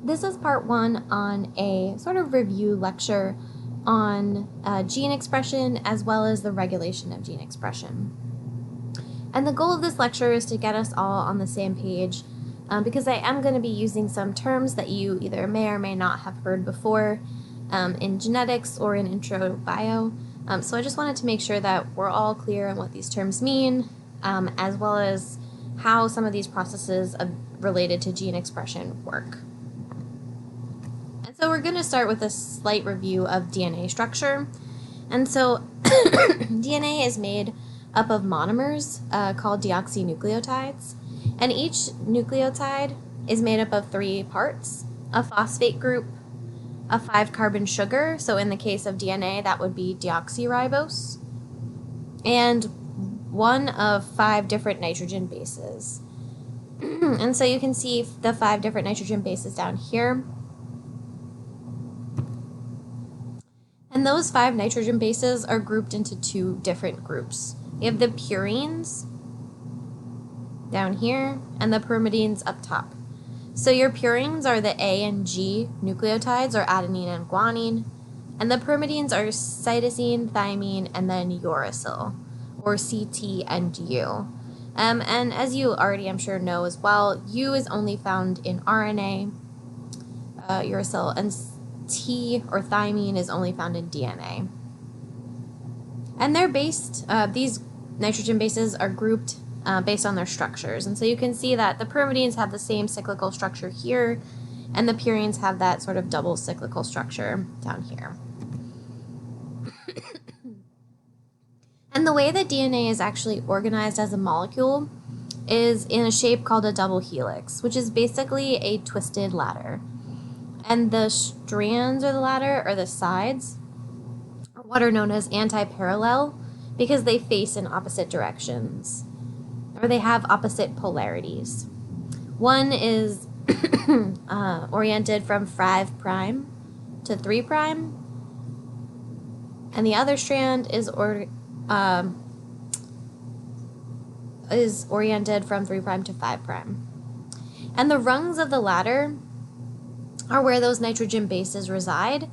this is part one on a sort of review lecture on gene expression as well as the regulation of gene expression. And the goal of this lecture is to get us all on the same page because I am going to be using some terms that you either may or may not have heard before in genetics or in intro bio. So I just wanted to make sure that we're all clear on what these terms mean, as well as how some of these processes related to gene expression work. And so we're going to start with a slight review of DNA structure. And so DNA is made up of monomers called deoxynucleotides. And each nucleotide is made up of 3 parts: a phosphate group, a 5-carbon sugar, so in the case of DNA that would be deoxyribose, and one of 5 different nitrogen bases. And so you can see the 5 different nitrogen bases down here. And those 5 nitrogen bases are grouped into 2 different groups. You have the purines down here and the pyrimidines up top. So your purines are the A and G nucleotides, or adenine and guanine, and the pyrimidines are cytosine, thymine, and then uracil, or CT and U. And as you already, I'm sure, know as well, U is only found in RNA, uracil, and T, or thymine, is only found in DNA. And they're based, these nitrogen bases are grouped based on their structures. And so you can see that the pyrimidines have the same cyclical structure here, and the purines have that sort of double cyclical structure down here. And the way that DNA is actually organized as a molecule is in a shape called a double helix, which is basically a twisted ladder. And the strands of the ladder, or the sides, are what are known as anti-parallel because they face in opposite directions, or they have opposite polarities. One is oriented from 5' to 3', and the other strand is oriented from 3' to 5'. And the rungs of the ladder are where those nitrogen bases reside,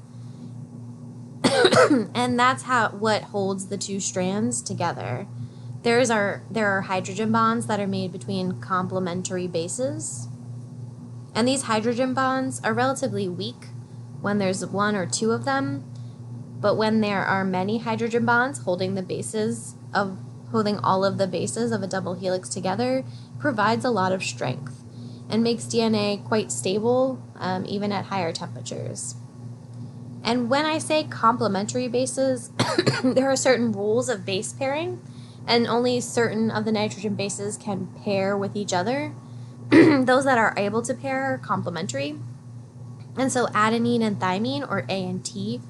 and that's what holds the 2 strands together. There are hydrogen bonds that are made between complementary bases, and these hydrogen bonds are relatively weak when there's 1 or 2 of them, but when there are many hydrogen bonds holding all of the bases of a double helix together, provides a lot of strength and makes DNA quite stable even at higher temperatures. And when I say complementary bases, there are certain rules of base pairing, and only certain of the nitrogen bases can pair with each other. Those that are able to pair are complementary. And so adenine and thymine, or A and T,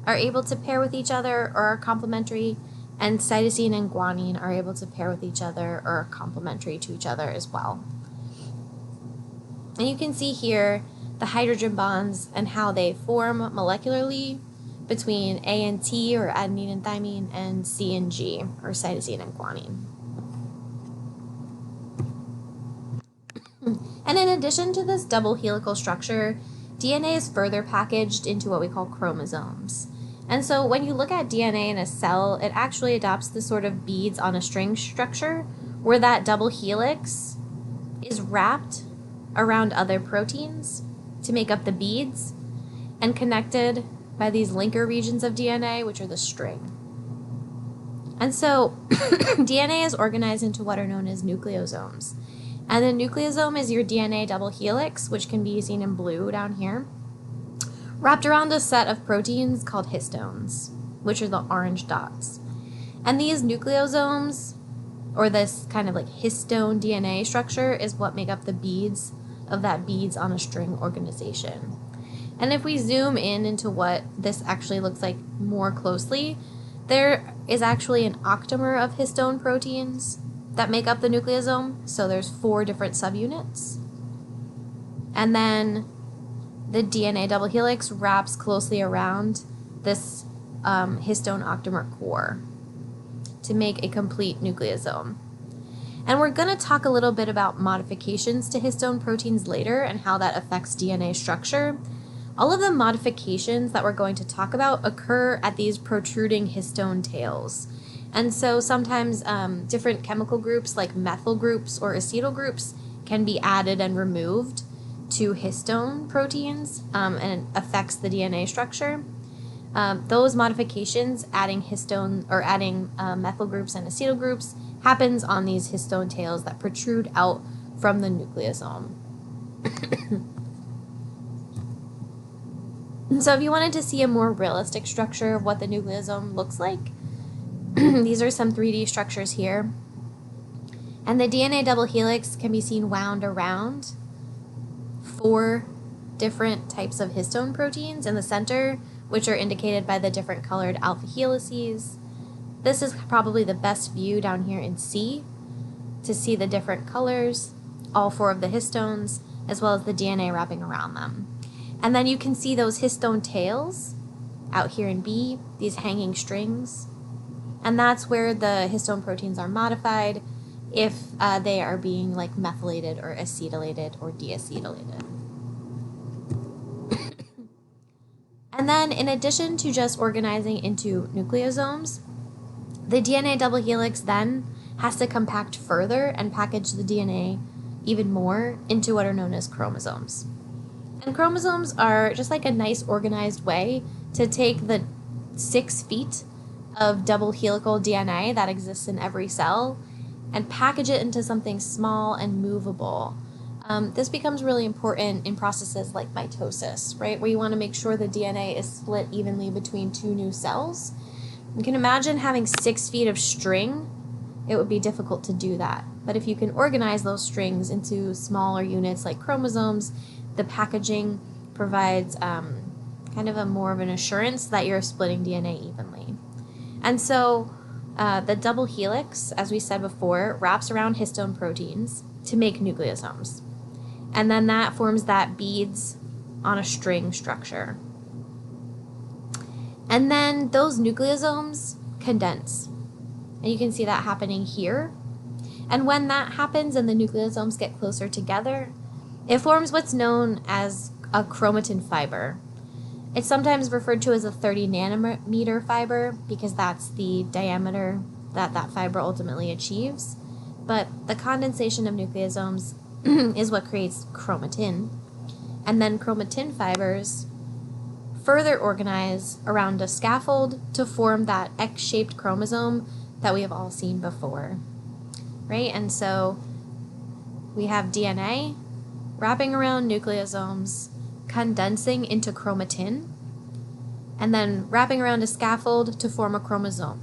are able to pair with each other or are complementary, and cytosine and guanine are able to pair with each other or are complementary to each other as well. And you can see here the hydrogen bonds and how they form molecularly between A and T, or adenine and thymine, and C and G, or cytosine and guanine. And in addition to this double helical structure, DNA is further packaged into what we call chromosomes. And so when you look at DNA in a cell, it actually adopts this sort of beads on a string structure where that double helix is wrapped around other proteins to make up the beads and connected by these linker regions of DNA, which are the string. And so DNA is organized into what are known as nucleosomes. And the nucleosome is your DNA double helix, which can be seen in blue down here, wrapped around a set of proteins called histones, which are the orange dots. And these nucleosomes, or this kind of like histone DNA structure, is what make up the beads of that beads on a string organization. And if we zoom in into what this actually looks like more closely, there is actually an octamer of histone proteins that make up the nucleosome. So there's 4 different subunits. And then the DNA double helix wraps closely around this histone octamer core to make a complete nucleosome. And we're going to talk a little bit about modifications to histone proteins later and how that affects DNA structure. All of the modifications that we're going to talk about occur at these protruding histone tails. And so sometimes different chemical groups like methyl groups or acetyl groups can be added and removed to histone proteins, and it affects the DNA structure. Those modifications, adding histone or adding methyl groups and acetyl groups, happens on these histone tails that protrude out from the nucleosome. So if you wanted to see a more realistic structure of what the nucleosome looks like, these are some 3D structures here. And the DNA double helix can be seen wound around 4 different types of histone proteins in the center, which are indicated by the different colored alpha helices. This is probably the best view down here in C to see the different colors, all 4 of the histones, as well as the DNA wrapping around them. And then you can see those histone tails out here in B, these hanging strings. And that's where the histone proteins are modified if they are being like methylated or acetylated or deacetylated. And then in addition to just organizing into nucleosomes, the DNA double helix then has to compact further and package the DNA even more into what are known as chromosomes. And chromosomes are just like a nice organized way to take the 6 feet of double helical DNA that exists in every cell and package it into something small and movable. This becomes really important in processes like mitosis, right? Where you want to make sure the DNA is split evenly between 2 new cells. You can imagine having 6 feet of string. It would be difficult to do that. But if you can organize those strings into smaller units like chromosomes, the packaging provides kind of more of an assurance that you're splitting DNA evenly. And so the double helix, as we said before, wraps around histone proteins to make nucleosomes. And then that forms that beads on a string structure. And then those nucleosomes condense. And you can see that happening here. And when that happens and the nucleosomes get closer together, it forms what's known as a chromatin fiber. It's sometimes referred to as a 30 nanometer fiber because that's the diameter that that fiber ultimately achieves. But the condensation of nucleosomes is what creates chromatin. And then chromatin fibers further organize around a scaffold to form that X-shaped chromosome that we have all seen before, right? And so we have DNA wrapping around nucleosomes, condensing into chromatin, and then wrapping around a scaffold to form a chromosome.